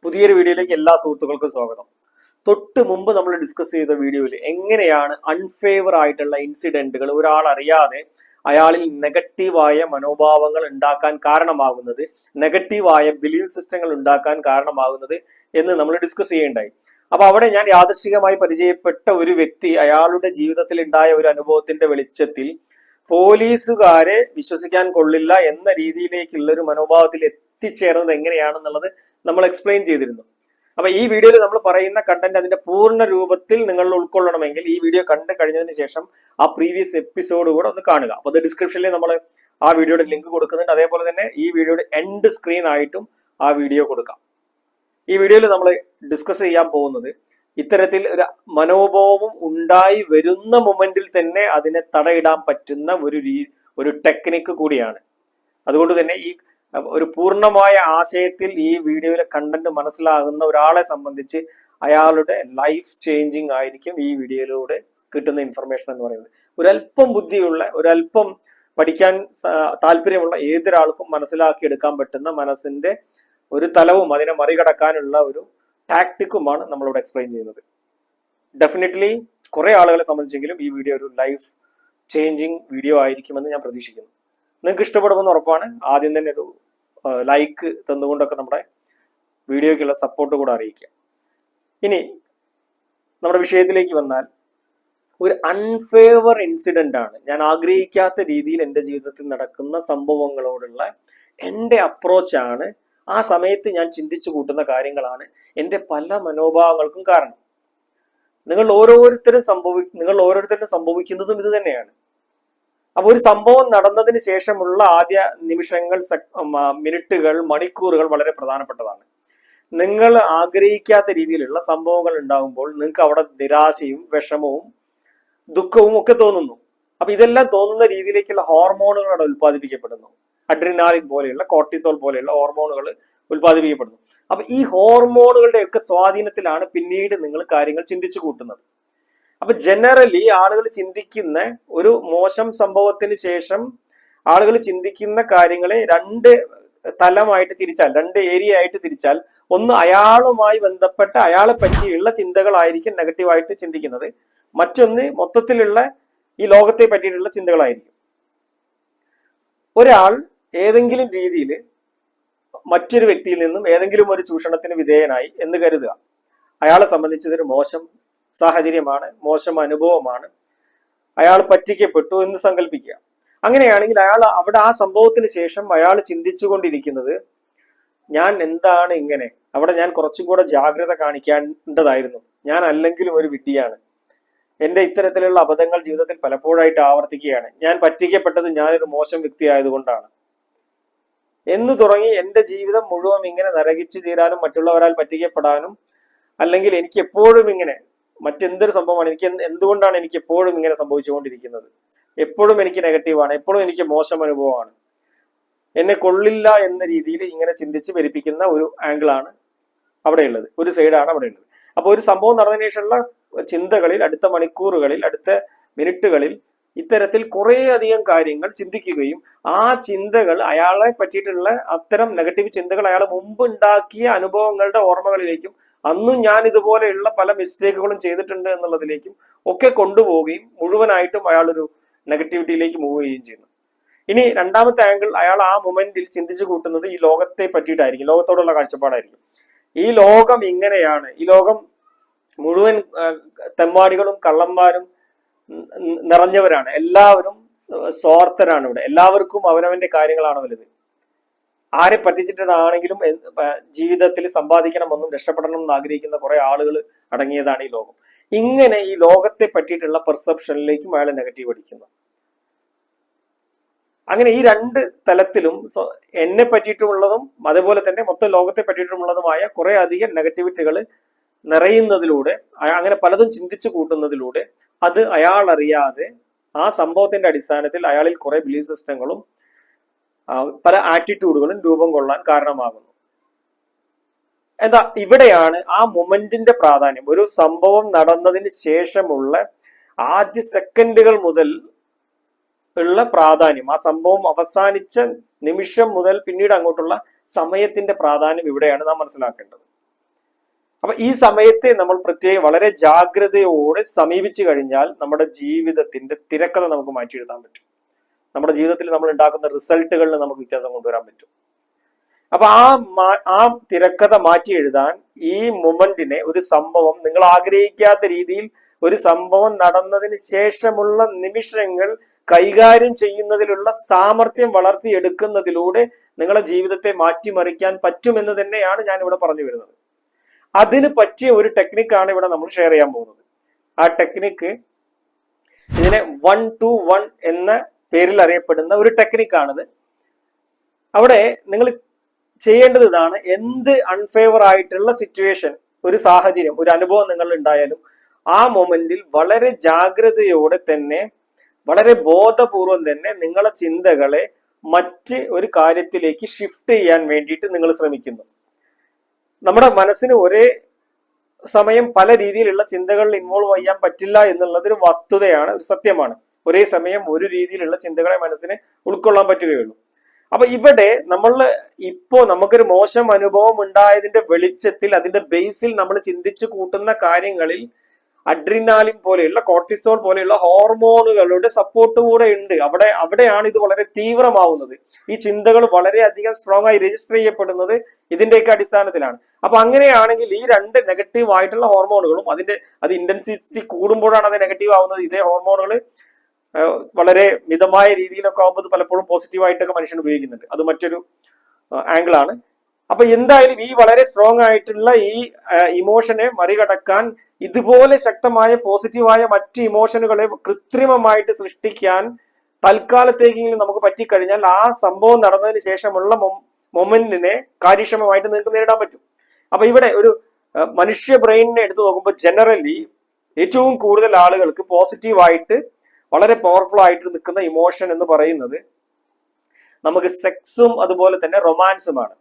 പുതിയൊരു വീഡിയോയിലേക്ക് എല്ലാ സുഹൃത്തുക്കൾക്കും സ്വാഗതം. തൊട്ട് മുമ്പ് നമ്മൾ ഡിസ്കസ് ചെയ്ത വീഡിയോയിൽ എങ്ങനെയാണ് അൺഫേവർ ആയിട്ടുള്ള ഇൻസിഡന്റുകൾ ഒരാൾ അറിയാതെ അയാളിൽ നെഗറ്റീവായ മനോഭാവങ്ങൾ ഉണ്ടാക്കാൻ കാരണമാകുന്നത്, നെഗറ്റീവായ ബിലീഫ് സിസ്റ്റങ്ങൾ ഉണ്ടാക്കാൻ കാരണമാകുന്നത് എന്ന് നമ്മൾ ഡിസ്കസ് ചെയ്യേണ്ടായി. അപ്പൊ അവിടെ ഞാൻ യാദൃശ്ചികമായി പരിചയപ്പെട്ട ഒരു വ്യക്തി അയാളുടെ ജീവിതത്തിൽ ഉണ്ടായ ഒരു അനുഭവത്തിന്റെ വെളിച്ചത്തിൽ പോലീസുകാരെ വിശ്വസിക്കാൻ കൊള്ളില്ല എന്ന രീതിയിലേക്കുള്ള ഒരു മനോഭാവത്തിൽ എത്തിച്ചേർന്നത് എങ്ങനെയാണെന്നുള്ളത് നമ്മൾ എക്സ്പ്ലെയിൻ ചെയ്തിരുന്നു. അപ്പൊ ഈ വീഡിയോയിൽ നമ്മൾ പറയുന്ന കണ്ടന്റ് അതിന്റെ പൂർണ്ണ രൂപത്തിൽ നിങ്ങൾ ഉൾക്കൊള്ളണമെങ്കിൽ ഈ വീഡിയോ കണ്ടു കഴിഞ്ഞതിന് ശേഷം ആ പ്രീവിയസ് എപ്പിസോഡ് കൂടെ ഒന്ന് കാണുക. അപ്പൊ അത് ഡിസ്ക്രിപ്ഷനിൽ നമ്മൾ ആ വീഡിയോയുടെ ലിങ്ക് കൊടുക്കുന്നുണ്ട്. അതേപോലെ തന്നെ ഈ വീഡിയോയുടെ എൻഡ് സ്ക്രീൻ ആയിട്ടും ആ വീഡിയോ കൊടുക്കാം. ഈ വീഡിയോയിൽ നമ്മൾ ഡിസ്കസ് ചെയ്യാൻ പോകുന്നത് ഇത്തരത്തിൽ ഒരു മനോഭാവം ഉണ്ടായി വരുന്ന മൊമെന്റിൽ തന്നെ അതിനെ തടയിടാൻ പറ്റുന്ന ഒരു ടെക്നിക്ക് കൂടിയാണ്. അതുകൊണ്ട് തന്നെ ഈ ഒരു പൂർണ്ണമായ ആശയത്തിൽ ഈ വീഡിയോയിലെ കണ്ടന്റ് മനസ്സിലാകുന്ന ഒരാളെ സംബന്ധിച്ച് അയാളുടെ ലൈഫ് ചേഞ്ചിങ് ആയിരിക്കും ഈ വീഡിയോയിലൂടെ കിട്ടുന്ന ഇൻഫർമേഷൻ എന്ന് പറയുന്നത്. ഒരല്പം ബുദ്ധിയുള്ള, ഒരല്പം പഠിക്കാൻ താല്പര്യമുള്ള ഏതൊരാൾക്കും മനസ്സിലാക്കിയെടുക്കാൻ പറ്റുന്ന മനസ്സിന്റെ ഒരു തലവും അതിനെ മറികടക്കാനുള്ള ഒരു ടാക്ടിക്കുമാണ് നമ്മളിവിടെ എക്സ്പ്ലെയിൻ ചെയ്യുന്നത്. ഡെഫിനറ്റ്ലി കുറെ ആളുകളെ സംബന്ധിച്ചെങ്കിലും ഈ വീഡിയോ ഒരു ലൈഫ് ചേഞ്ചിങ് വീഡിയോ ആയിരിക്കുമെന്ന് ഞാൻ പ്രതീക്ഷിക്കുന്നു. നിങ്ങൾക്ക് ഇഷ്ടപ്പെടുമെന്ന് ഉറപ്പാണ്. ആദ്യം തന്നെ ഒരു ലൈക്ക് തന്നുകൊണ്ടൊക്കെ നമ്മുടെ വീഡിയോയ്ക്കുള്ള സപ്പോർട്ട് കൂടെ അറിയിക്കുക. ഇനി നമ്മുടെ വിഷയത്തിലേക്ക് വന്നാൽ, ഒരു അൺഫേവർ ഇൻസിഡന്റ് ആണ്, ഞാൻ ആഗ്രഹിക്കാത്ത രീതിയിൽ എൻ്റെ ജീവിതത്തിൽ നടക്കുന്ന സംഭവങ്ങളോടുള്ള എൻ്റെ അപ്രോച്ചാണ്, ആ സമയത്ത് ഞാൻ ചിന്തിച്ചു കൂട്ടുന്ന കാര്യങ്ങളാണ് എൻ്റെ പല മനോഭാവങ്ങൾക്കും കാരണം. നിങ്ങൾ ഓരോരുത്തരും സംഭവിക്കുന്നതും ഇത് തന്നെയാണ്. അപ്പൊ ഒരു സംഭവം നടന്നതിന് ശേഷമുള്ള ആദ്യ നിമിഷങ്ങൾ, മിനിറ്റുകൾ, മണിക്കൂറുകൾ വളരെ പ്രധാനപ്പെട്ടതാണ്. നിങ്ങൾ ആഗ്രഹിക്കാത്ത രീതിയിലുള്ള സംഭവങ്ങൾ ഉണ്ടാകുമ്പോൾ നിങ്ങൾക്ക് അവിടെ നിരാശയും വിഷമവും ദുഃഖവും ഒക്കെ തോന്നുന്നു. അപ്പൊ ഇതെല്ലാം തോന്നുന്ന രീതിയിലേക്കുള്ള ഹോർമോണുകൾ അവിടെ ഉൽപ്പാദിപ്പിക്കപ്പെടുന്നു. അഡ്രിനാലിൻ പോലെയുള്ള, കോർട്ടിസോൾ പോലെയുള്ള ഹോർമോണുകൾ ഉൽപ്പാദിപ്പിക്കപ്പെടുന്നു. അപ്പൊ ഈ ഹോർമോണുകളുടെ ഒക്കെ സ്വാധീനത്തിലാണ് പിന്നീട് നിങ്ങൾ കാര്യങ്ങൾ ചിന്തിച്ചു കൂട്ടുന്നത്. അപ്പൊ ജനറലി ആളുകൾ ചിന്തിക്കുന്ന ഒരു മോശം സംഭവത്തിന് ശേഷം ആളുകൾ ചിന്തിക്കുന്ന കാര്യങ്ങളെ രണ്ട് തലമായിട്ട് തിരിച്ചാൽ, രണ്ട് ഏരിയ ആയിട്ട് തിരിച്ചാൽ, ഒന്ന് അയാളുമായി ബന്ധപ്പെട്ട അയാളെ പറ്റിയുള്ള ചിന്തകളായിരിക്കും നെഗറ്റീവായിട്ട് ചിന്തിക്കുന്നത്. മറ്റൊന്ന് മൊത്തത്തിലുള്ള ഈ ലോകത്തെ പറ്റിയിട്ടുള്ള ചിന്തകളായിരിക്കും. ഒരാൾ ഏതെങ്കിലും രീതിയിൽ മറ്റൊരു വ്യക്തിയിൽ നിന്നും ഏതെങ്കിലും ഒരു ചൂഷണത്തിന് വിധേയനായി എന്ന് കരുതുക. അയാളെ സംബന്ധിച്ചതൊരു മോശം സാഹചര്യമാണ്, മോശം അനുഭവമാണ്, അയാൾ പറ്റിക്കപ്പെട്ടു എന്ന് സങ്കല്പിക്കുക. അങ്ങനെയാണെങ്കിൽ അയാൾ അവിടെ ആ സംഭവത്തിന് ശേഷം അയാൾ ചിന്തിച്ചുകൊണ്ടിരിക്കുന്നത്, ഞാൻ എന്താണ് ഇങ്ങനെ, അവിടെ ഞാൻ കുറച്ചും കൂടെ ജാഗ്രത കാണിക്കേണ്ടതായിരുന്നു, ഞാൻ അല്ലെങ്കിലും ഒരു വിഡ്ഢിയാണ്, എൻ്റെ ഇത്തരത്തിലുള്ള അബദ്ധങ്ങൾ ജീവിതത്തിൽ പലപ്പോഴായിട്ട് ആവർത്തിക്കുകയാണ്, ഞാൻ പറ്റിക്കപ്പെട്ടത് ഞാനൊരു മോശം വ്യക്തി ആയതുകൊണ്ടാണ് എന്ന് തുടങ്ങി എൻ്റെ ജീവിതം മുഴുവൻ ഇങ്ങനെ നരകിച്ചു തീരാനും മറ്റുള്ളവരാൽ പറ്റിക്കപ്പെടാനും, അല്ലെങ്കിൽ എനിക്ക് എപ്പോഴും ഇങ്ങനെ മറ്റെന്തൊരു സംഭവമാണ്, എന്തുകൊണ്ടാണ് എനിക്ക് എപ്പോഴും ഇങ്ങനെ സംഭവിച്ചുകൊണ്ടിരിക്കുന്നത്, എപ്പോഴും എനിക്ക് നെഗറ്റീവാണ്, എപ്പോഴും എനിക്ക് മോശം അനുഭവമാണ്, എന്നെ കൊള്ളില്ല എന്ന രീതിയിൽ ഇങ്ങനെ ചിന്തിച്ച് പെരുപ്പിക്കുന്ന ഒരു ആംഗിളാണ് അവിടെയുള്ളത്, ഒരു സൈഡാണ് അവിടെയുള്ളത്. അപ്പോൾ ഒരു സംഭവം നടന്നതിന് ശേഷമുള്ള ചിന്തകളിൽ, അടുത്ത മണിക്കൂറുകളിൽ, അടുത്ത മിനിറ്റുകളിൽ ഇത്തരത്തിൽ കുറേ അധികം കാര്യങ്ങൾ ചിന്തിക്കുകയും ആ ചിന്തകൾ അയാളെ പറ്റിയിട്ടുള്ള അത്തരം നെഗറ്റീവ് ചിന്തകൾ അയാൾ മുമ്പ് ഉണ്ടാക്കിയ അനുഭവങ്ങളുടെ ഓർമ്മകളിലേക്കും അന്നും ഞാൻ ഇതുപോലെയുള്ള പല മിസ്റ്റേക്കുകളും ചെയ്തിട്ടുണ്ട് എന്നുള്ളതിലേക്കും ഒക്കെ കൊണ്ടുപോവുകയും മുഴുവനായിട്ടും അയാളൊരു നെഗറ്റിവിറ്റിയിലേക്ക് മൂവ് ചെയ്യുകയും ചെയ്യുന്നു. ഇനി രണ്ടാമത്തെ ആംഗിൾ, അയാൾ ആ മൊമെന്റിൽ ചിന്തിച്ചു കൂട്ടുന്നത് ഈ ലോകത്തെ പറ്റിയിട്ടായിരിക്കും, ലോകത്തോടുള്ള കാഴ്ചപ്പാടായിരിക്കും. ഈ ലോകം ഇങ്ങനെയാണ്, ഈ ലോകം മുഴുവൻ തെമ്മാടികളും കള്ളന്മാരും നിറഞ്ഞവരാണ്, എല്ലാവരും സ്വാർത്ഥരാണ്, ഇവിടെ എല്ലാവർക്കും അവനവന്റെ കാര്യങ്ങളാണ് വലുത്, ആരെ പറ്റിച്ചിട്ടാണെങ്കിലും ജീവിതത്തിൽ സമ്പാദിക്കണമെന്നും രക്ഷപ്പെടണം എന്ന് ആഗ്രഹിക്കുന്ന കുറെ ആളുകൾ അടങ്ങിയതാണ് ഈ ലോകം. ഇങ്ങനെ ഈ ലോകത്തെ പറ്റിയിട്ടുള്ള പെർസെപ്ഷനിലേക്കും അയാൾ നെഗറ്റീവ് അടിക്കുന്നു. അങ്ങനെ ഈ രണ്ട് തലത്തിലും എന്നെ പറ്റിയിട്ടുള്ളതും അതേപോലെ തന്നെ മൊത്തം ലോകത്തെ പറ്റിയിട്ടുള്ളതുമായ കുറെ അധികം നെഗറ്റിവിറ്റികൾ നിറയുന്നതിലൂടെ, അങ്ങനെ പലതും ചിന്തിച്ചു കൂട്ടുന്നതിലൂടെ അത് അയാൾ അറിയാതെ ആ സംഭവത്തിന്റെ അടിസ്ഥാനത്തിൽ അയാളിൽ കുറെ ബിലീഫ് സിസ്റ്റങ്ങളും പല ആറ്റിറ്റ്യൂഡുകളും രൂപം കൊള്ളാൻ കാരണമാകുന്നു. എന്താ ഇവിടെയാണ് ആ മൊമെന്റിന്റെ പ്രാധാന്യം. ഒരു സംഭവം നടന്നതിന് ശേഷമുള്ള ആദ്യ സെക്കൻഡുകൾ മുതൽ ഉള്ള പ്രാധാന്യം, ആ സംഭവം അവസാനിച്ച നിമിഷം മുതൽ പിന്നീട് അങ്ങോട്ടുള്ള സമയത്തിന്റെ പ്രാധാന്യം ഇവിടെയാണ് നാം മനസ്സിലാക്കേണ്ടത്. അപ്പൊ ഈ സമയത്തെ നമ്മൾ പ്രത്യേകം വളരെ ജാഗ്രതയോടെ സമീപിച്ചു കഴിഞ്ഞാൽ നമ്മുടെ ജീവിതത്തിന്റെ തിരക്കഥ നമുക്ക് മാറ്റി എഴുതാൻ പറ്റും. നമ്മുടെ ജീവിതത്തിൽ നമ്മൾ ഉണ്ടാക്കുന്ന റിസൾട്ടുകളിൽ നമുക്ക് വ്യത്യാസം കൊണ്ടുവരാൻ പറ്റും. അപ്പൊ ആ തിരക്കഥ മാറ്റി എഴുതാൻ ഈ മൊമെന്റിനെ, ഒരു സംഭവം നിങ്ങൾ ആഗ്രഹിക്കാത്ത രീതിയിൽ ഒരു സംഭവം നടന്നതിന് ശേഷമുള്ള നിമിഷങ്ങൾ കൈകാര്യം ചെയ്യുന്നതിലുള്ള സാമർഥ്യം വളർത്തിയെടുക്കുന്നതിലൂടെ നിങ്ങളുടെ ജീവിതത്തെ മാറ്റിമറിക്കാൻ പറ്റുമെന്ന് തന്നെയാണ് ഞാൻ ഇവിടെ പറഞ്ഞു വരുന്നത്. അതിന് പറ്റിയ ഒരു ടെക്നിക്കാണ് ഇവിടെ നമ്മൾ ഷെയർ ചെയ്യാൻ പോകുന്നത്. ആ ടെക്നിക്ക് ഇതിനെ 1 to 1 എന്ന പേരിൽ അറിയപ്പെടുന്ന ഒരു ടെക്നിക്കാണിത്. അവിടെ നിങ്ങൾ ചെയ്യേണ്ടത് ഇതാണ്: എന്ത് അൺഫേവർ ആയിട്ടുള്ള സിറ്റുവേഷൻ, ഒരു സാഹചര്യം, ഒരു അനുഭവം നിങ്ങൾ ഉണ്ടായാലും ആ മൊമെന്റിൽ വളരെ ജാഗ്രതയോടെ തന്നെ, വളരെ ബോധപൂർവം തന്നെ നിങ്ങളെ ചിന്തകളെ മറ്റ് ഒരു കാര്യത്തിലേക്ക് ഷിഫ്റ്റ് ചെയ്യാൻ വേണ്ടിയിട്ട് നിങ്ങൾ ശ്രമിക്കുന്നു. നമ്മുടെ മനസ്സിന് ഒരേ സമയം പല രീതിയിലുള്ള ചിന്തകളിൽ ഇൻവോൾവ് ചെയ്യാൻ പറ്റില്ല എന്നുള്ളത് ഒരു വസ്തുതയാണ്, ഒരു സത്യമാണ്. ഒരേ സമയം ഒരു രീതിയിലുള്ള ചിന്തകളെ മനസ്സിന് ഉൾക്കൊള്ളാൻ പറ്റുകയുള്ളൂ. അപ്പൊ ഇവിടെ ഇപ്പോ നമുക്കൊരു മോശം അനുഭവം ഉണ്ടായതിന്റെ വെളിച്ചത്തിൽ, അതിന്റെ ബേസിൽ നമ്മൾ ചിന്തിച്ചു കൂട്ടുന്ന കാര്യങ്ങളിൽ അഡ്രിനാലിൻ പോലെയുള്ള, കോർട്ടിസോൾ പോലെയുള്ള ഹോർമോണുകളുടെ സപ്പോർട്ട് കൂടെ ഉണ്ട്. അവിടെയാണ് ഇത് വളരെ തീവ്രമാവുന്നത്. ഈ ചിന്തകൾ വളരെയധികം സ്ട്രോങ് ആയി രജിസ്റ്റർ ചെയ്യപ്പെടുന്നത് ഇതിന്റെയൊക്കെ അടിസ്ഥാനത്തിലാണ്. അപ്പൊ അങ്ങനെയാണെങ്കിൽ ഈ രണ്ട് നെഗറ്റീവ് ആയിട്ടുള്ള ഹോർമോണുകളും അത് ഇന്റൻസിറ്റി കൂടുമ്പോഴാണ് അത് നെഗറ്റീവ് ആവുന്നത്. ഇതേ ഹോർമോണുകൾ വളരെ മിതമായ രീതിയിലൊക്കെ ആകുമ്പോൾ പലപ്പോഴും പോസിറ്റീവായിട്ടൊക്കെ മനുഷ്യൻ ഉപയോഗിക്കുന്നുണ്ട്. അത് മറ്റൊരു ആംഗിൾ ആണ്. അപ്പൊ എന്തായാലും ഈ വളരെ സ്ട്രോങ് ആയിട്ടുള്ള ഈ ഇമോഷനെ മറികടക്കാൻ ഇതുപോലെ ശക്തമായ പോസിറ്റീവായ മറ്റ് ഇമോഷനുകളെ കൃത്രിമമായിട്ട് സൃഷ്ടിക്കാൻ തൽക്കാലത്തേക്കെങ്കിലും നമുക്ക് പറ്റിക്കഴിഞ്ഞാൽ ആ സംഭവം നടന്നതിന് ശേഷമുള്ള മൊമെന്റിനെ കാര്യക്ഷമമായിട്ട് നിങ്ങൾക്ക് നേരിടാൻ പറ്റും. അപ്പൊ ഇവിടെ ഒരു മനുഷ്യ ബ്രെയിനിനെ എടുത്തു നോക്കുമ്പോൾ ജനറലി ഏറ്റവും കൂടുതൽ ആളുകൾക്ക് പോസിറ്റീവായിട്ട് വളരെ പവർഫുൾ ആയിട്ട് നിൽക്കുന്ന ഇമോഷൻ എന്ന് പറയുന്നത് നമുക്ക് സെക്സും അതുപോലെ തന്നെ റൊമാൻസുമാണ്.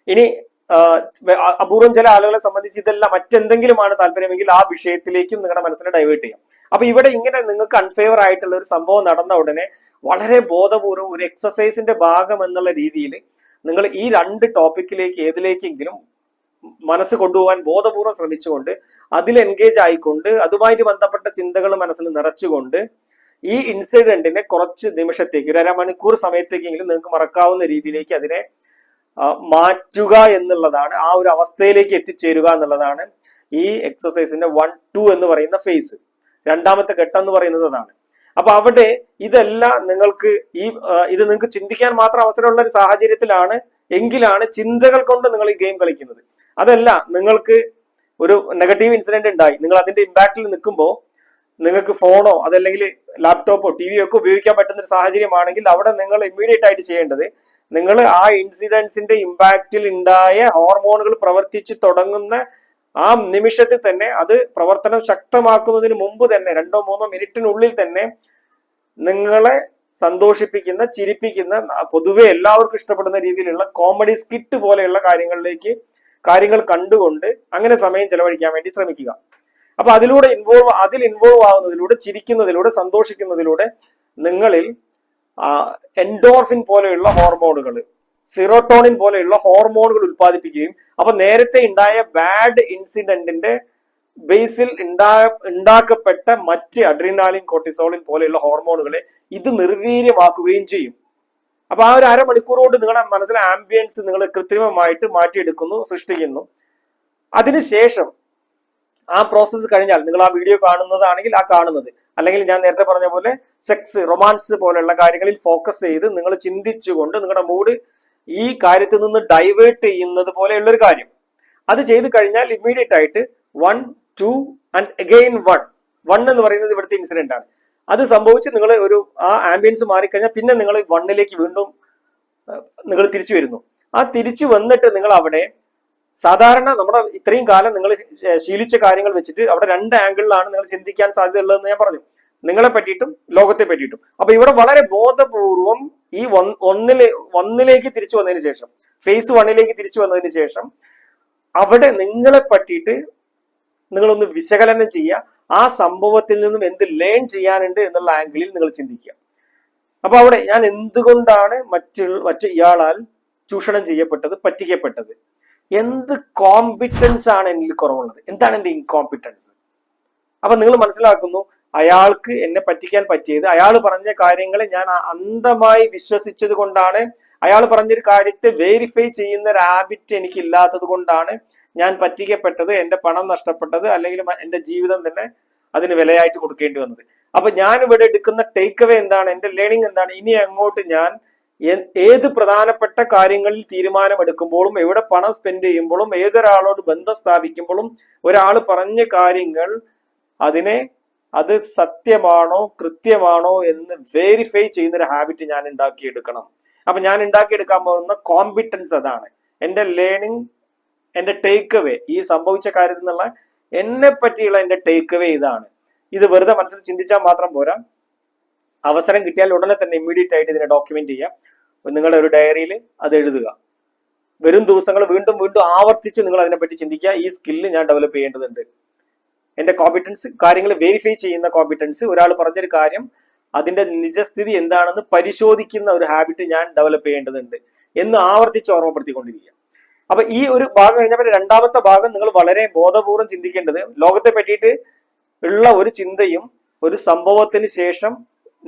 ഇനി അപൂർവം ചില ആളുകളെ സംബന്ധിച്ച് ഇതല്ല മറ്റെന്തെങ്കിലുമാണ് താല്പര്യമെങ്കിൽ ആ വിഷയത്തിലേക്കും നിങ്ങളുടെ മനസ്സിനെ ഡൈവേർട്ട് ചെയ്യാം. അപ്പൊ ഇവിടെ ഇങ്ങനെ നിങ്ങൾക്ക് അൺഫേവർ ആയിട്ടുള്ള ഒരു സംഭവം നടന്ന ഉടനെ വളരെ ബോധപൂർവ്വം ഒരു എക്സസൈസിന്റെ ഭാഗം എന്നുള്ള രീതിയിൽ നിങ്ങൾ ഈ രണ്ട് ടോപ്പിക്കിലേക്ക് ഏതിലേക്കെങ്കിലും മനസ്സ് കൊണ്ടുപോകാൻ ബോധപൂർവ്വം ശ്രമിച്ചുകൊണ്ട് അതിൽ എൻഗേജ് ആയിക്കൊണ്ട് അതുമായിട്ട് ബന്ധപ്പെട്ട ചിന്തകൾ മനസ്സിൽ നിറച്ചുകൊണ്ട് ഈ ഇൻസിഡന്റിനെ കുറച്ച് നിമിഷത്തേക്ക്, ഒരു അരമണിക്കൂർ സമയത്തേക്കെങ്കിലും നിങ്ങൾക്ക് മറക്കാവുന്ന രീതിയിലേക്ക് അതിനെ മാറ്റുക എന്നുള്ളതാണ്, ആ ഒരു അവസ്ഥയിലേക്ക് എത്തിച്ചേരുക എന്നുള്ളതാണ് ഈ എക്സസൈസിന്റെ 1, 2 എന്ന് പറയുന്ന ഫേസ്. രണ്ടാമത്തെ ഘട്ടം എന്ന് പറയുന്നത് അതാണ്. അപ്പൊ അവിടെ ഇതെല്ലാം നിങ്ങൾക്ക് ഇത് നിങ്ങൾക്ക് ചിന്തിക്കാൻ മാത്രം അവസരമുള്ള ഒരു സാഹചര്യത്തിലാണ് എങ്കിലാണ് ചിന്തകൾ കൊണ്ട് നിങ്ങൾ ഈ ഗെയിം കളിക്കുന്നത്. അതല്ല, നിങ്ങൾക്ക് ഒരു നെഗറ്റീവ് ഇൻസിഡന്റ് ഉണ്ടായി, നിങ്ങൾ അതിന്റെ ഇമ്പാക്റ്റിൽ നിൽക്കുമ്പോൾ നിങ്ങൾക്ക് ഫോണോ അതല്ലെങ്കിൽ ലാപ്ടോപ്പോ ടിവിയോ ഒക്കെ ഉപയോഗിക്കാൻ പറ്റുന്ന ഒരു സാഹചര്യമാണെങ്കിൽ അവിടെ നിങ്ങൾ ഇമ്മീഡിയറ്റ് ആയിട്ട് ചെയ്യേണ്ടത്, നിങ്ങൾ ആ ഇൻസിഡൻസിന്റെ ഇമ്പാക്റ്റിൽ ഉണ്ടായ ഹോർമോണുകൾ പ്രവർത്തിച്ചു തുടങ്ങുന്ന ആ നിമിഷത്തിൽ തന്നെ, അത് പ്രവർത്തനം ശക്തമാക്കുന്നതിന് മുമ്പ് തന്നെ 2-3 മിനിറ്റിനുള്ളിൽ തന്നെ നിങ്ങളെ സന്തോഷിപ്പിക്കുന്ന, ചിരിപ്പിക്കുന്ന, പൊതുവെ എല്ലാവർക്കും ഇഷ്ടപ്പെടുന്ന രീതിയിലുള്ള കോമഡി സ്കിറ്റ് പോലെയുള്ള കാര്യങ്ങൾ കണ്ടുകൊണ്ട് അങ്ങനെ സമയം ചെലവഴിക്കാൻ വേണ്ടി ശ്രമിക്കുക. അപ്പൊ അതിൽ ഇൻവോൾവ് ആവുന്നതിലൂടെ, ചിരിക്കുന്നതിലൂടെ, സന്തോഷിക്കുന്നതിലൂടെ നിങ്ങളിൽ എൻഡോർഫിൻ പോലെയുള്ള ഹോർമോണുകൾ, സിറോട്ടോണിൻ പോലെയുള്ള ഹോർമോണുകൾ ഉത്പാദിപ്പിക്കുകയും അപ്പൊ നേരത്തെ ഉണ്ടായ ബാഡ് ഇൻസിഡന്റിന്റെ ബേസിൽ ഉണ്ടാക്കപ്പെട്ട മറ്റ് അഡ്രിനാലിൻ, കോർട്ടിസോളിൻ പോലെയുള്ള ഹോർമോണുകളെ ഇത് നിർവീര്യമാക്കുകയും ചെയ്യും. അപ്പൊ ആ ഒരു അരമണിക്കൂർ കൊണ്ട് നിങ്ങളുടെ മനസ്സിലെ ആംബിയൻസ് നിങ്ങൾ കൃത്രിമമായിട്ട് മാറ്റിയെടുക്കുന്നു, സൃഷ്ടിക്കുന്നു. അതിനുശേഷം ആ പ്രോസസ്സ് കഴിഞ്ഞാൽ നിങ്ങൾ ആ വീഡിയോ കാണുന്നതാണെങ്കിൽ ആ കാണുന്നത്, അല്ലെങ്കിൽ ഞാൻ നേരത്തെ പറഞ്ഞ പോലെ സെക്സ്, റൊമാൻസ് പോലെയുള്ള കാര്യങ്ങളിൽ ഫോക്കസ് ചെയ്ത് നിങ്ങൾ ചിന്തിച്ചുകൊണ്ട് നിങ്ങളുടെ മൂഡ് ഈ കാര്യത്തിൽ നിന്ന് ഡൈവേർട്ട് ചെയ്യുന്നത് പോലെയുള്ള ഒരു കാര്യം അത് ചെയ്ത് കഴിഞ്ഞാൽ ഇമ്മീഡിയറ്റ് ആയിട്ട് 1, 2 ആൻഡ് അഗെയിൻ 1 എന്ന് പറയുന്നത് ഇവിടുത്തെ ഇൻസിഡന്റ് ആണ്. അത് സംഭവിച്ച് നിങ്ങൾ ആ ആംബിയൻസ് മാറിക്കഴിഞ്ഞാൽ പിന്നെ നിങ്ങൾ 1ലേക്ക് വീണ്ടും നിങ്ങൾ തിരിച്ചു വരുന്നു. ആ തിരിച്ചു വന്നിട്ട് നിങ്ങൾ അവിടെ സാധാരണ നമ്മുടെ ഇത്രയും കാലം നിങ്ങൾ ശീലിച്ച കാര്യങ്ങൾ വെച്ചിട്ട് അവിടെ 2 ആംഗിളിലാണ് നിങ്ങൾ ചിന്തിക്കാൻ സാധ്യതയുള്ളതെന്ന് ഞാൻ പറഞ്ഞു, നിങ്ങളെ പറ്റിയിട്ടും ലോകത്തെ പറ്റിയിട്ടും. അപ്പൊ ഇവിടെ വളരെ ബോധപൂർവം ഈ ഒന്നിലേക്ക് തിരിച്ചു വന്നതിന് ശേഷം, ഫേസ് 1ലേക്ക് തിരിച്ചു വന്നതിന് ശേഷം അവിടെ നിങ്ങളെ പറ്റിയിട്ട് നിങ്ങളൊന്ന് വിശകലനം ചെയ്യുക. ആ സംഭവത്തിൽ നിന്നും എന്ത് ലേൺ ചെയ്യാനുണ്ട് എന്നുള്ള ആംഗിളിൽ നിങ്ങൾ ചിന്തിക്കുക. അപ്പൊ അവിടെ ഞാൻ എന്തുകൊണ്ടാണ് ഇയാളാൽ ചൂഷണം ചെയ്യപ്പെട്ടത്, പറ്റിക്കപ്പെട്ടത്, എന്ത് കോമ്പിറ്റൻസ് ആണ് എന്നിൽ കുറവുള്ളത്, എന്താണ് എന്റെ ഇൻകോമ്പിറ്റൻസ്. അപ്പൊ നിങ്ങൾ മനസ്സിലാക്കുന്നു, അയാൾക്ക് എന്നെ പറ്റിക്കാൻ പറ്റിയത് അയാൾ പറഞ്ഞ കാര്യങ്ങളെ ഞാൻ അന്ധമായി വിശ്വസിച്ചത് കൊണ്ടാണ്, അയാൾ പറഞ്ഞൊരു കാര്യത്തെ വെരിഫൈ ചെയ്യുന്ന ഒരു ഹാബിറ്റ് എനിക്ക് ഇല്ലാത്തത് കൊണ്ടാണ് ഞാൻ പറ്റിക്കപ്പെട്ടത്, എന്റെ പണം നഷ്ടപ്പെട്ടത്, അല്ലെങ്കിൽ എന്റെ ജീവിതം തന്നെ അതിന് വിലയായിട്ട് കൊടുക്കേണ്ടി വന്നത്. അപ്പൊ ഞാൻ ഇവിടെ എടുക്കുന്ന ടേക്ക് അവേ എന്താണ്, എന്റെ ലേണിംഗ് എന്താണ്, ഇനി അങ്ങോട്ട് ഞാൻ ഏത് പ്രധാനപ്പെട്ട കാര്യങ്ങളിൽ തീരുമാനമെടുക്കുമ്പോഴും, എവിടെ പണം സ്പെൻഡ് ചെയ്യുമ്പോഴും, ഏതൊരാളോട് ബന്ധം സ്ഥാപിക്കുമ്പോഴും ഒരാൾ പറഞ്ഞ കാര്യങ്ങൾ അത് സത്യമാണോ കൃത്യമാണോ എന്ന് വെരിഫൈ ചെയ്യുന്ന ഒരു ഹാബിറ്റ് ഞാൻ ഉണ്ടാക്കിയെടുക്കണം. അപ്പൊ ഞാൻ ഉണ്ടാക്കിയെടുക്കാൻ പോകുന്ന കോമ്പിറ്റൻസ് അതാണ്. എന്റെ ലേണിംഗ്, എന്റെ ടേക്ക് അവേ, ഈ സംഭവിച്ച കാര്യത്തിൽ നിന്നുള്ള എന്നെ പറ്റിയുള്ള എന്റെ ടേക്ക് അവേ ഇതാണ്. ഇത് വെറുതെ മനസ്സിൽ ചിന്തിച്ചാൽ മാത്രം പോരാ, അവസരം കിട്ടിയാൽ ഉടനെ തന്നെ ഇമ്മീഡിയറ്റ് ആയിട്ട് ഇതിനെ ഡോക്യുമെന്റ് ചെയ്യുക, നിങ്ങളുടെ ഒരു ഡയറിയിൽ അത് എഴുതുക. വരും ദിവസങ്ങൾ വീണ്ടും വീണ്ടും ആവർത്തിച്ച് നിങ്ങൾ അതിനെപ്പറ്റി ചിന്തിക്കുക, ഈ സ്കില്ല് ഞാൻ ഡെവലപ്പ് ചെയ്യേണ്ടതുണ്ട്. എന്റെ കോമ്പിറ്റൻസ്, കാര്യങ്ങൾ വെരിഫൈ ചെയ്യുന്ന കോമ്പിറ്റൻസ്, ഒരാൾ പറഞ്ഞൊരു കാര്യം അതിന്റെ നിജസ്ഥിതി എന്താണെന്ന് പരിശോധിക്കുന്ന ഒരു ഹാബിറ്റ് ഞാൻ ഡെവലപ്പ് ചെയ്യേണ്ടതുണ്ട് എന്ന് ആവർത്തിച്ച് ഓർമ്മപ്പെടുത്തിക്കൊണ്ടിരിക്കുക. അപ്പൊ ഈ ഒരു ഭാഗം കഴിഞ്ഞപ്പോൾ രണ്ടാമത്തെ ഭാഗം നിങ്ങൾ വളരെ ബോധപൂർവം ചിന്തിക്കേണ്ടത്, ലോകത്തെ പറ്റിയിട്ട് ഉള്ള ഒരു ചിന്തയും ഒരു സംഭവത്തിന് ശേഷം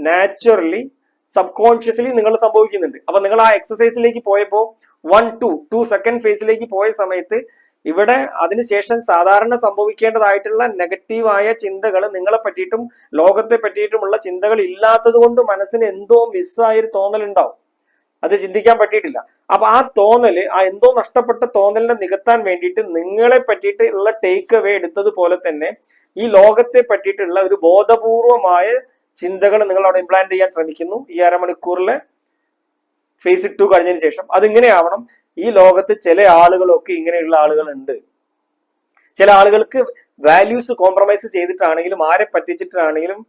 നാച്ചുറലി സബ് കോൺഷ്യസ്ലി നിങ്ങൾ സംഭവിക്കുന്നുണ്ട്. അപ്പൊ നിങ്ങൾ ആ എക്സസൈസിലേക്ക് പോയപ്പോൾ 1-2 സെക്കൻഡ് ഫേസിലേക്ക് പോയ സമയത്ത് ഇവിടെ അതിനുശേഷം സാധാരണ സംഭവിക്കേണ്ടതായിട്ടുള്ള നെഗറ്റീവായ ചിന്തകൾ, നിങ്ങളെ പറ്റിയിട്ടും ലോകത്തെ പറ്റിയിട്ടുമുള്ള ചിന്തകൾ ഇല്ലാത്തത് കൊണ്ട് മനസ്സിന് എന്തോ മിസ്സായൊരു തോന്നലുണ്ടാവും, അത് ചിന്തിക്കാൻ പറ്റിയിട്ടില്ല. അപ്പൊ ആ തോന്നല്, ആ എന്തോ നഷ്ടപ്പെട്ട തോന്നലിനെ നികത്താൻ വേണ്ടിയിട്ട് നിങ്ങളെ പറ്റിയിട്ട് ഉള്ള ടേക്ക് അവേ എടുത്തതുപോലെ തന്നെ ഈ ലോകത്തെ പറ്റിയിട്ടുള്ള ഒരു ബോധപൂർവമായ ചിന്തകൾ നിങ്ങൾ അവിടെ ഇംപ്ലാന്റ് ചെയ്യാൻ ശ്രമിക്കുന്നു. ഈ അരമണിക്കൂറിലെ ഫേസ് 2 കഴിഞ്ഞതിന് ശേഷം അതിങ്ങനെയാവണം, ഈ ലോകത്ത് ചില ആളുകളൊക്കെ ഇങ്ങനെയുള്ള ആളുകളുണ്ട്, ചില ആളുകൾക്ക് വാല്യൂസ് കോംപ്രമൈസ് ചെയ്തിട്ടാണെങ്കിലും ആരെ പറ്റിച്ചിട്ടാണെങ്കിലും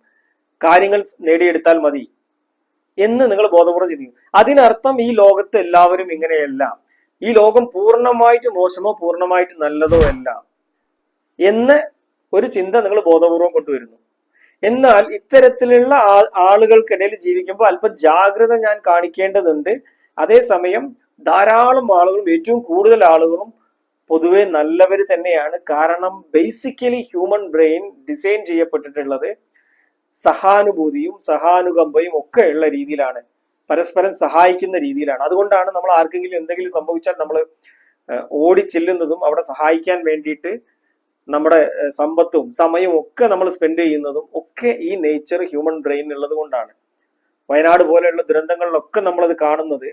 കാര്യങ്ങൾ നേടിയെടുത്താൽ മതി എന്ന് നിങ്ങൾ ബോധപൂർവ്വം ചിന്തിക്കും. അതിനർത്ഥം ഈ ലോകത്ത് എല്ലാവരും ഇങ്ങനെയല്ല, ഈ ലോകം പൂർണ്ണമായിട്ട് മോശമോ പൂർണ്ണമായിട്ട് നല്ലതോ അല്ല എന്ന് ഒരു ചിന്ത നിങ്ങൾ ബോധപൂർവം കൊണ്ടുവരുന്നു. എന്നാൽ ഇത്തരത്തിലുള്ള ആളുകൾക്കിടയിൽ ജീവിക്കുമ്പോൾ അല്പം ജാഗ്രത ഞാൻ കാണിക്കേണ്ടതുണ്ട്. അതേസമയം ധാരാളം ആളുകളും, ഏറ്റവും കൂടുതൽ ആളുകളും പൊതുവെ നല്ലവർ തന്നെയാണ്. കാരണം ബേസിക്കലി ഹ്യൂമൻ ബ്രെയിൻ ഡിസൈൻ ചെയ്യപ്പെട്ടിട്ടുള്ളത് സഹാനുഭൂതിയും സഹാനുകമ്പയും ഒക്കെ ഉള്ള രീതിയിലാണ്, പരസ്പരം സഹായിക്കുന്ന രീതിയിലാണ്. അതുകൊണ്ടാണ് നമ്മൾ ആർക്കെങ്കിലും എന്തെങ്കിലും സംഭവിച്ചാൽ നമ്മൾ ഓടി ചെല്ലുന്നതും അവിടെ സഹായിക്കാൻ വേണ്ടിയിട്ട് നമ്മുടെ സമ്പത്തും സമയവും ഒക്കെ നമ്മൾ സ്പെൻഡ് ചെയ്യുന്നതും ഒക്കെ ഈ നേച്ചർ ഹ്യൂമൻ ബ്രെയിൻ ഉള്ളത് കൊണ്ടാണ്. വയനാട് പോലെയുള്ള ദുരന്തങ്ങളിലൊക്കെ നമ്മളത് കാണുന്നത്,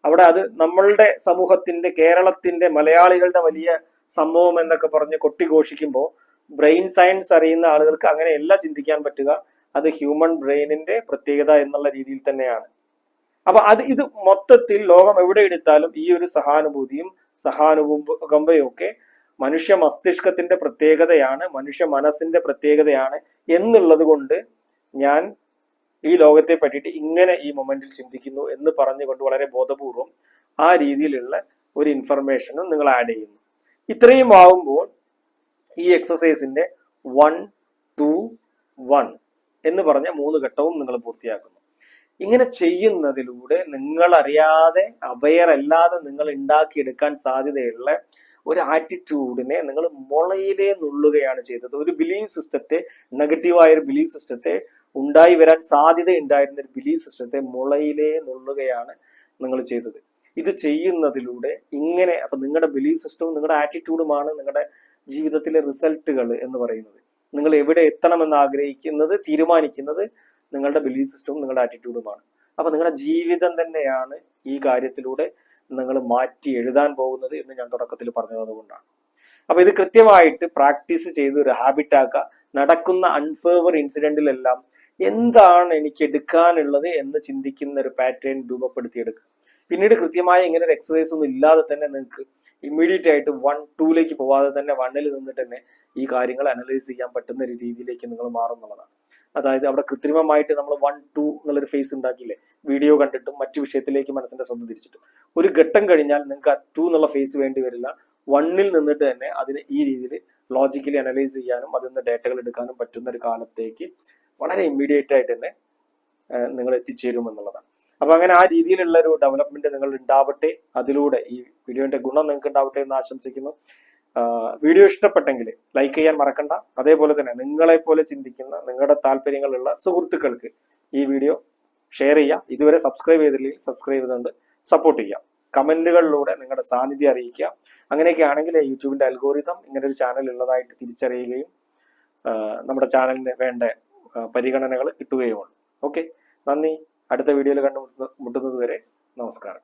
അവിടെ അത് നമ്മളുടെ സമൂഹത്തിന്റെ, കേരളത്തിന്റെ, മലയാളികളുടെ വലിയ സംഭവം എന്നൊക്കെ പറഞ്ഞ് കൊട്ടിഘോഷിക്കുമ്പോൾ ബ്രെയിൻ സയൻസ് അറിയുന്ന ആളുകൾക്ക് അങ്ങനെയല്ല ചിന്തിക്കാൻ പറ്റുക. അത് ഹ്യൂമൻ ബ്രെയിനിന്റെ പ്രത്യേകത എന്നുള്ള രീതിയിൽ തന്നെയാണ്. അപ്പൊ ഇത് മൊത്തത്തിൽ ലോകം എവിടെ എടുത്താലും ഈ ഒരു സഹാനുഭൂതിയും സഹാനുകമ്പയും ഒക്കെ മനുഷ്യ മസ്തിഷ്കത്തിന്റെ പ്രത്യേകതയാണ്, മനുഷ്യ മനസ്സിന്റെ പ്രത്യേകതയാണ് എന്നുള്ളത് കൊണ്ട് ഞാൻ ഈ ലോകത്തെ പറ്റിയിട്ട് ഇങ്ങനെ ഈ മൊമെന്റിൽ ചിന്തിക്കുന്നു എന്ന് പറഞ്ഞുകൊണ്ട് വളരെ ബോധപൂർവം ആ രീതിയിലുള്ള ഒരു ഇൻഫർമേഷനും നിങ്ങൾ ആഡ് ചെയ്യുന്നു. ഇത്രയും ആവുമ്പോൾ ഈ എക്സസൈസിന്റെ 1, 2, 1 എന്ന് പറഞ്ഞ 3 ഘട്ടവും നിങ്ങൾ പൂർത്തിയാക്കുന്നു. ഇങ്ങനെ ചെയ്യുന്നതിലൂടെ നിങ്ങൾ അറിയാതെ, അവെയർ അല്ലാതെ നിങ്ങൾ ഉണ്ടാക്കിയെടുക്കാൻ സാധ്യതയുള്ള ഒരു ആറ്റിറ്റ്യൂഡിനെ നിങ്ങൾ മുളയിലേ നുള്ളുകയാണ് ചെയ്തത്. ഒരു ബിലീഫ് സിസ്റ്റത്തെ, നെഗറ്റീവായ ഒരു ബിലീഫ് സിസ്റ്റത്തെ, ഉണ്ടായി വരാൻ സാധ്യത ഉണ്ടായിരുന്ന ഒരു ബിലീഫ് സിസ്റ്റത്തെ മുളയിലേ നുള്ളുകയാണ് നിങ്ങൾ ചെയ്തത്. ഇത് ചെയ്യുന്നതിലൂടെ ഇങ്ങനെ, അപ്പൊ നിങ്ങളുടെ ബിലീഫ് സിസ്റ്റവും നിങ്ങളുടെ ആറ്റിറ്റ്യൂഡുമാണ് നിങ്ങളുടെ ജീവിതത്തിലെ റിസൾട്ടുകൾ എന്ന് പറയുന്നത്. നിങ്ങൾ എവിടെ എത്തണമെന്ന് ആഗ്രഹിക്കുന്നത്, തീരുമാനിക്കുന്നത് നിങ്ങളുടെ ബിലീഫ് സിസ്റ്റവും നിങ്ങളുടെ ആറ്റിറ്റ്യൂഡുമാണ്. അപ്പൊ നിങ്ങളുടെ ജീവിതം തന്നെയാണ് ഈ കാര്യത്തിലൂടെ നിങ്ങൾ മാറ്റി എഴുതാൻ പോകുന്നത് എന്ന് ഞാൻ തുടക്കത്തിൽ പറഞ്ഞത് കൊണ്ടാണ്. അപ്പൊ ഇത് കൃത്യമായിട്ട് പ്രാക്ടീസ് ചെയ്ത് ഒരു ഹാബിറ്റ് ആക്കുക. നടക്കുന്ന അൺഫേവർ ഇൻസിഡന്റിലെല്ലാം എന്താണ് എനിക്ക് എടുക്കാനുള്ളത് എന്ന് ചിന്തിക്കുന്ന ഒരു പാറ്റേൺ രൂപപ്പെടുത്തിയെടുക്കുക. പിന്നീട് കൃത്യമായി ഇങ്ങനെ ഒരു എക്സസൈസ് ഒന്നും ഇല്ലാതെ തന്നെ നിങ്ങൾക്ക് ഇമ്മീഡിയറ്റ് ആയിട്ട് 1, 2ലേക്ക് പോവാതെ തന്നെ 1ൽ നിന്നിട്ട് തന്നെ ഈ കാര്യങ്ങൾ അനലൈസ് ചെയ്യാൻ പറ്റുന്ന ഒരു രീതിയിലേക്ക് നിങ്ങൾ മാറുന്നുള്ളതാണ്. അതായത് അവിടെ കൃത്രിമമായിട്ട് നമ്മൾ 1, 2 എന്നുള്ളൊരു ഫേസ് ഉണ്ടാക്കിയില്ലേ, വീഡിയോ കണ്ടിട്ടും മറ്റു വിഷയത്തിലേക്ക് മനസ്സിന്റെ ശ്രദ്ധ തിരിച്ചിട്ടും. ഒരു ഘട്ടം കഴിഞ്ഞാൽ നിങ്ങൾക്ക് ആ 2 എന്നുള്ള ഫേസ് വേണ്ടി വരില്ല. 1ൽ നിന്നിട്ട് തന്നെ അതിനെ ഈ രീതിയിൽ ലോജിക്കലി അനലൈസ് ചെയ്യാനും അതിൽ നിന്ന് ഡേറ്റകൾ എടുക്കാനും പറ്റുന്ന ഒരു കാലത്തേക്ക് വളരെ ഇമ്മീഡിയറ്റ് ആയിട്ട് തന്നെ നിങ്ങൾ എത്തിച്ചേരും എന്നുള്ളതാണ്. അപ്പൊ അങ്ങനെ ആ രീതിയിലുള്ള ഒരു ഡെവലപ്മെന്റ് നിങ്ങൾ ഉണ്ടാവട്ടെ, അതിലൂടെ ഈ വീഡിയോന്റെ ഗുണം നിങ്ങൾക്ക് ഉണ്ടാവട്ടെ എന്ന് ആശംസിക്കുന്നു. വീഡിയോ ഇഷ്ടപ്പെട്ടെങ്കിൽ ലൈക്ക് ചെയ്യാൻ മറക്കണ്ട. അതേപോലെ തന്നെ നിങ്ങളെ പോലെ ചിന്തിക്കുന്ന നിങ്ങളുടെ താല്പര്യങ്ങളുള്ള സുഹൃത്തുക്കൾക്ക് ഈ വീഡിയോ ഷെയർ ചെയ്യുക. ഇതുവരെ സബ്സ്ക്രൈബ് ചെയ്തില്ലെങ്കിൽ സബ്സ്ക്രൈബ് ചെയ്തുകൊണ്ട് സപ്പോർട്ട് ചെയ്യുക. കമന്റുകളിലൂടെ നിങ്ങളുടെ സാന്നിധ്യം അറിയിക്കുക. അങ്ങനെയൊക്കെ ആണെങ്കിൽ യൂട്യൂബിന്റെ അൽഗോരിതം ഇങ്ങനെ ഒരു ചാനൽ ഉള്ളതായിട്ട് തിരിച്ചറിയുകയും നമ്മുടെ ചാനലിന് വേണ്ട പരിഗണനകൾ കിട്ടുകയുമുള്ളൂ. ഓക്കെ, നന്ദി. അടുത്ത വീഡിയോയിൽ കണ്ടുമുട്ടുന്നത് വരെ നമസ്കാരം.